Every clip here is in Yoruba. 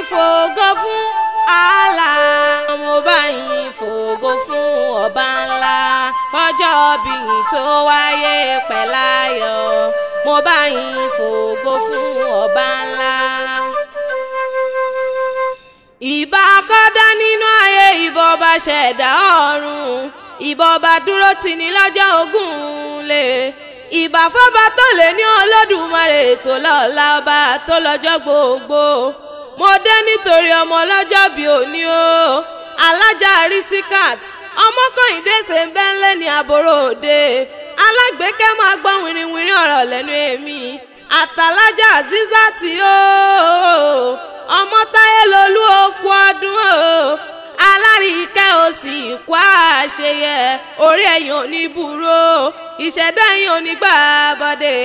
fògo fún Allah, mo bá yín fògo fún ọba ńlá ọjọ́ bí tó wáyé pẹ̀láyọ̀, mo bá yín fògo fún ọba ńlá. Ìbà kọ́dá nínú ayé, ìbà ọba ṣẹ̀dá ọ̀run, ìbà ọba dúró tì ní lọ́jọ́ ògúnlé, ìbà fọ́ba tó lè ní Olódùmarè tó lọ́lá, ọba tó lọ́jọ́ gbogbo. Mo dé nítorí ọmọ ọlọ́jọ́ bí òní o, Alájà Risikat ọmọ Kọ́hìndé ṣe ń bẹ́ńlẹ̀ ní àbúrò òde, alágbèékẹ́ máa gbọ́ wìrìwìrì ọ̀rọ̀ lẹ́nu èmi, àtàlájà Azizati o, ọmọ Táyé lolú okú ọdún o, alárìíkẹ́ o sì kú àṣeyẹ, orí ẹ̀yìn ò ní burú, ìṣẹ̀dá ẹ̀yìn ò ní gbà bọ́dé.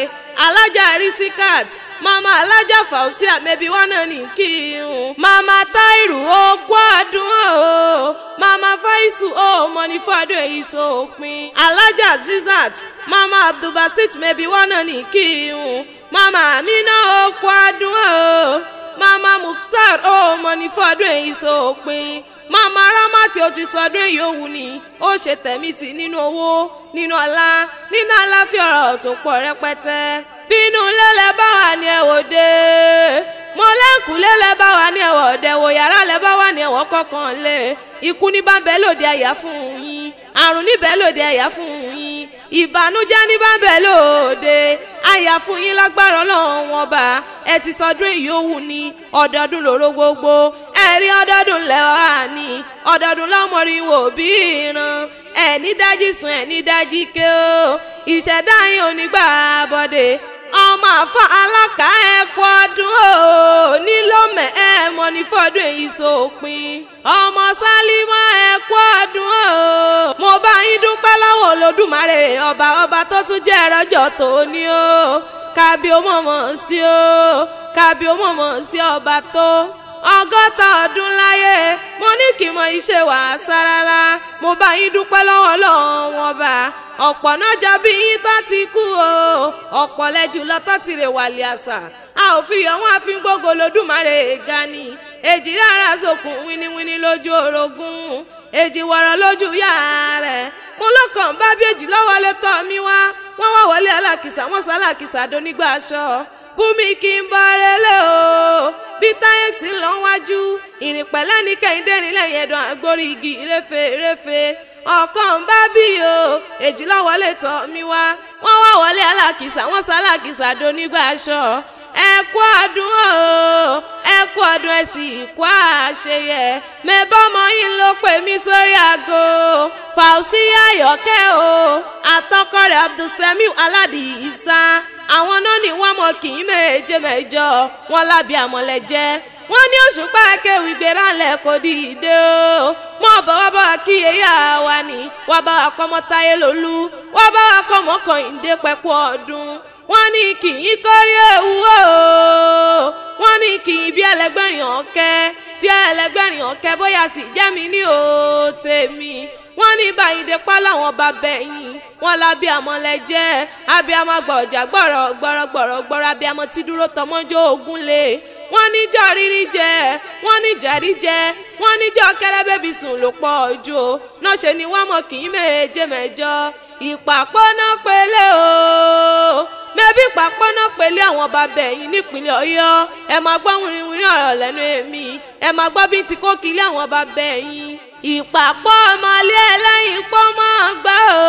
Alájà Risikat mama Alájà Fausia mẹ́bí wọn náà ní kírun, mama Táírù okú ọdún o, mama Faisu o mọ ní fọdún èyí sópin. Alájà Azizat mama Abdulbasit mẹ́bí wọn náà ní kírun, mama Amina okú ọdún o, mama Mukhtar o mọ ní fọdún èyí sópin. Mama Ramati ó ti sọdún èyí òwú ni ó ṣe tẹ̀mí sí nínú owó, nínú ọlá, nínú àlàáfíà, ọ̀rọ̀ tó pọ̀ rẹpẹtẹ. Bínú lélẹ̀ bá wà ní ẹ̀wọ̀ dé, mo lẹ́kùn lélẹ̀ bá wà ní ẹ̀wọ̀ dẹ̀, wò yàrá lẹ́ bá wà ní ẹ̀wọ̀ kọ̀ọ̀kan lé. Ikú ní bá ń bẹ lóde àyà fún yín, àrùn níbẹ̀ lóde àyà fún yín, ìbànújẹ́ ní bá ń bẹ lóde àyà fún yín lágbára Ọlọ́run ọba. Ẹ ti sọdún èyí òwú ni ọdọọdún lóró gbogbo, ẹ̀rí ọdọọdún lẹ́wà ní ọdọọdún lọ́mọrí wò bí ìran, ẹ̀ní dájí sùn ẹ̀ní dájí ké o, ìṣẹ̀dá yín ò ní gbà bọ́dé. Ọmọ àfa alákà ẹ̀kọ́ ọdún o, nílòmẹ̀ ẹ̀ mọ́ ní fọ́dún èyí sópin. Ọmọ Sálímọ́ ẹ̀kọ́ ọdún o, mo bá yín dúpẹ́ lọ́wọ́ Olódùmarè ọba tó tún jẹ́ ẹ̀rọ́jọ́ tòní o, kábí ó mọ̀mọ́ sí o, kábí ó mọ̀mọ́ sí ọba tó 100 ọdún láyé. Mo ní kí mọ iṣẹ́ wàásà rárá, mo bá yín dúpẹ́ lọ́wọ́ Ọlọ́run ọba. Ọ̀pọ̀ náà jọ bí yín tó ti kú o, ọ̀pọ̀ lẹ́jù lọ tó ti rè wàlẹ̀ àṣà, a ò fi yọ̀ wọ́n àfi gbogbo Olódùmarè ga ni. Èjì rárá sókun wíníwíní lójú orogún, èjì wọ̀rọ̀ lójú yá rẹ̀. Mo lọ́kàn bá bí èjì lọ́wọ́ lé tọ́ mi wá, wọ́n wá wọlé alákìsà, wọ́n sá alákìsà donígbà aṣọ. Bùnmi kí n bọ́ relé o, bí Táyé ti ń lọ wájú, ìrìn pẹ̀lẹ́ ní Kẹ́hìndé nílẹ̀ yẹ̀dùn àgbórí igi réfé. Ọ̀kan bá bí o, èjì lọ́wọ́ lè tọ́ mi wá, wọ́n wá wọlé alákìsà, wọ́n sá alákìsà donígbà aṣọ. Ẹ kú ọdún o, ẹ kú ọdún, ẹ sì kú àṣeyẹ. Mẹ́bọ́mọ yín ló pè mí sórí aago, Fausia Ayọ̀kẹ́ o, àtọkọ rẹ̀ Abdulsemiu Aládìísá, àwọn náà ní wọ́n mọ kì í méje mẹ́jọ, wọ́n lábí àmọ́lẹ́jẹ́. Wọ́n ní Òṣùpá kéwì gbéra ńlẹ̀ kò dìde o, mọ̀ bọ̀ wá bá wa kí eyá wa ni, wá bá wa kọ́ mọ́ Táyé lolú, wá bá wa kọ́ mọ́ Kọ́hìndé pẹ̀kú ọdún. Wọ́n ní kì í kórí ewu o, wọ́n ní kì í bí ẹlẹgbẹ́rin ọ̀kẹ́, bóyá sì jẹ́ mi ní o tèmi. Wọ́n ní Báyìndé pa láwọn bàbá ẹ̀yìn, wọ́n lábí àmọ́lẹ́jẹ́, abiyamọ gbọ̀jà gbọ̀rọ̀, abiyamọ tí dúró tọmọ́jọ́ ogun lé. Wọ́n ní jọ rírí jẹ, wọ́n ní jàrí jẹ, wọ́n ní jọ kẹ́rẹ́bẹ́bí sùn ló pọ̀ jù o, náà ṣe ni wọ́n mọ̀ kì í méje mẹ́jọ. Ìpàpọ́nà pélé o, mẹ́bí ìpàpọ́nà pélé àwọn bàbá ẹ̀yìn nípínlẹ̀ Ọ̀yọ́. Ẹ máa gbọ́ wìrìwìrì ọ̀rọ̀ lẹ́nu èmi, ẹ máa gbọ́ bí ti kó kílé àwọn bàbá ẹ̀yìn. Ìpàpọ̀ ọmọlé ẹlẹ́yìn pọ́ máa gbá o,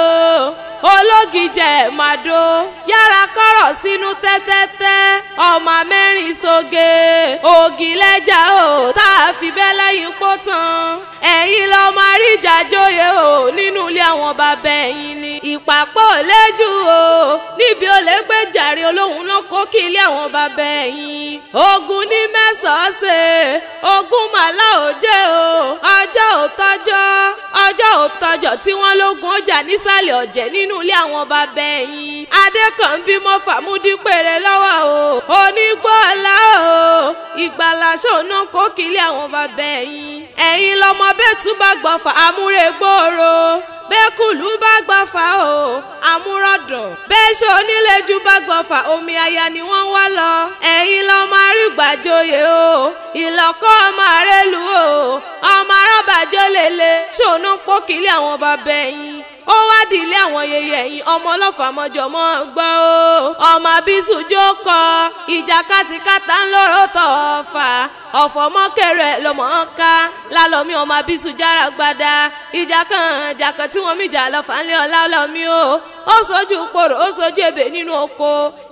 ológìjẹ màdó, yára kọ́rọ̀ sínú tẹ́tẹ́tẹ́, ọmọ mẹ́rin sóge, ògì lẹ́jà o, tá a fi bẹ́ lẹ́yìn pọ́ tán. Ẹ̀yin lọ máa rí ìjàjòyè o, nínú ilé àwọn bàbá ẹ̀yìn ni. Ìpàpọ̀ lẹ́jù o, níbi olè gbé jàre olóhùn ló kó kí ilé àwọn bàbá ẹ̀yìn. Ogun ní mẹ́sàn-án ṣe, ogun màlá òjé o, ọjọ́ òtọ́jọ́ tí wọ́n lógun ọjà nísàlẹ̀ ọ̀jẹ̀ nínú ilé àwọn bàbá ẹ̀yìn. Adékànbí Mọ́fàmúdí péré lọ́wọ́ o, onígbọ́ọ̀lá o, ìgbàlà ṣòna kó kí ilé àwọn bàbá ẹ̀yìn. Ẹ̀yin lọmọ bẹ́tú bá gbọ́fà amúre gbòòrò, bẹ́kùlú bá gbọ́fà o amúrọ̀dàn, bẹ́ṣọ onílẹ̀jú bá gbọ́fà omi aya ni wọ́n wá lọ. Ẹ̀yin lọmọ arígbàjòyè o, ìlọ́kọ́ ọmọ àrẹ́lú o ọmọ arábàjọ́ lélẹ̀ ṣòun pọ́kìlì àwọn bàbá ẹ̀yìn ó wá dìlé àwọn yẹyẹ ẹ̀yìn ọmọ ọlọ́fà mọ́jọ́mọ́ gbọ́ o ọmọ abisu jókòó ìjà kátìkátà ń lọ́rọ̀ tọ̀ fà ọ̀fọ̀ mọ́kẹrẹ lọ́mọ ká lálọ́mí ọmọ abisu jára gbada ìjà kan tí wọ́n mìjà lọ́fà ńlẹ̀ ọ̀la ọlọ́mí o ó sojú pòrò ó sojú ebè nínú oko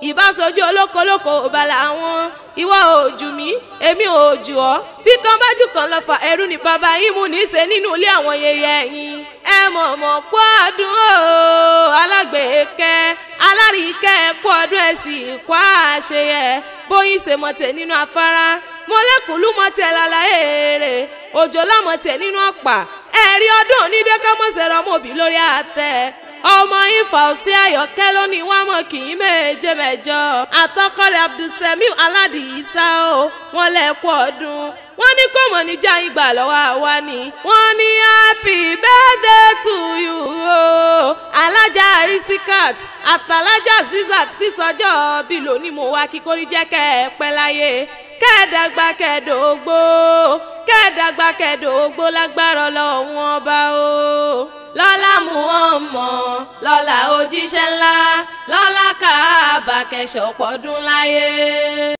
ìbá sojú olókolóko bàlá wọn ìwọ òjù mí èmi òjù ọ bí kan bá jù kan lọ́fà ẹrú ni bàbá yín mú ní í ṣe nínú ilé àwọn yẹyẹ ẹ̀yìn ẹ mọ̀mọ́ pọ́ ọdún o alágbèékẹ́ alárìíkẹ́ pọ́ ọdún ẹ̀sìn kọ́ àṣeyẹ bóyin ṣe mọ̀tẹ̀ nínú afárá mọ́lẹ́kùlú mọ̀tẹ̀ lálàyé rẹ̀ òjò lámọ̀tẹ̀ nínú ọ̀pá ẹ̀rí ọdún onídẹ́kẹ́mọ̀sẹ̀ rọmọbì lórí àtẹ ọmọ Ifá òsì Àyọ̀kẹ́ lónìí wọ́n mọ̀ kì í méje mẹ́jọ àtọkọrẹ Abdulsemiu Aládìísá o wọ́n lẹ́kọ̀ọ́ ọdún wọ́n ní kò mọ̀ níjà ìgbà lọ́wọ́ àwa ni wọ́n ní happy birthday to you o alájà Risikat àtàlájà Zizat tí sọjọ́ bí lónìí mo wá kíkórí jẹ́ kẹ́ ẹ pẹ́ láyé kẹ́ẹ̀dàgbà kẹ́ẹ̀dògbó lágbára Ọlọ́run ọba o lọ́lá Muhammad lọ́lá òjíṣẹ́ ńlá lọ́lá Káàbà kẹ́sọ̀pọ̀dún láyé.